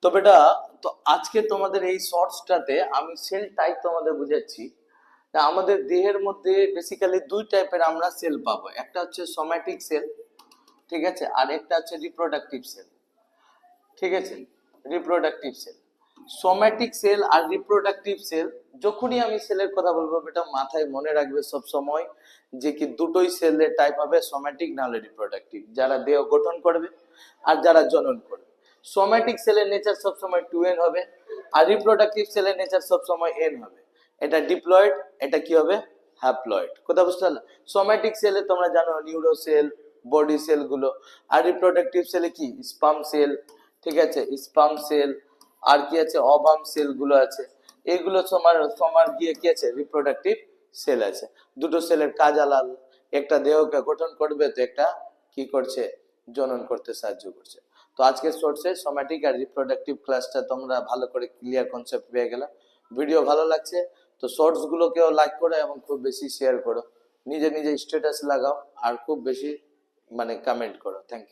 তো বেটা, তো আজকে তোমাদের এই শর্টসটাতে আমি সেল টাইপ তোমাদের বুঝাচ্ছি। তা আমাদের দেহের মধ্যে বেসিক্যালি দুই টাইপের আমরা সেল পাবো, একটা হচ্ছে সোম্যাটিক সেল, ঠিক আছে, আর একটা হচ্ছে রিপ্রোডাক্টিভ সেল। ঠিক আছে, রিপ্রোডাক্টিভ সেল, সোম্যাটিক সেল আর রিপ্রোডাক্টিভ সেল। যখনই আমি সেলের কথা বলবো বেটা মাথায় মনে রাখবে সব সময় যে কি দুটোই সেলের টাইপ হবে, সোম্যাটিক না হলে রিপ্রোডাক্টিভ, যারা দেহ গঠন করবে আর যারা জনন করবে। সোম্যাটিক সেলের নেচার সবসময় 2n হবে, আর রিপ্রোডাক্টিভ সেলের নেচার সবসময় n হবে। এটা ডিপ্লয়েড, এটা কি হবে, হ্যাপ্লয়েড। কথা বুঝতে পারলে? সোম্যাটিক সেলে তোমরা জানো নিউরো সেল, বডি সেল গুলো, আর রিপ্রোডাক্টিভ সেলে কি স্পাম সেল, ঠিক আছে, স্পাম সেল, আর কি আছে অভাম সেল গুলো আছে। এগুলো তোমার তোমার গিয়ে কি আছে, রিপ্রোডাক্টিভ সেল আছে। দুটো সেলের কাজ আলাদা, একটা দেহকে গঠন করবে, তো একটা কি করছে, জনন করতে সাহায্য করছে। তো আজকের সোর্সে সোম্যাটিক আর রিপ্রোডাক্টিভ ক্লাসটা তোমরা ভালো করে ক্লিয়ার কনসেপ্ট পেয়ে গেলে। ভিডিও ভালো লাগছে তো শর্টস গুলোকেও লাইক করো এবং খুব বেশি শেয়ার করো, নিজে নিজে স্ট্যাটাস লাগাও আর খুব বেশি মানে কমেন্ট করো। Thank you.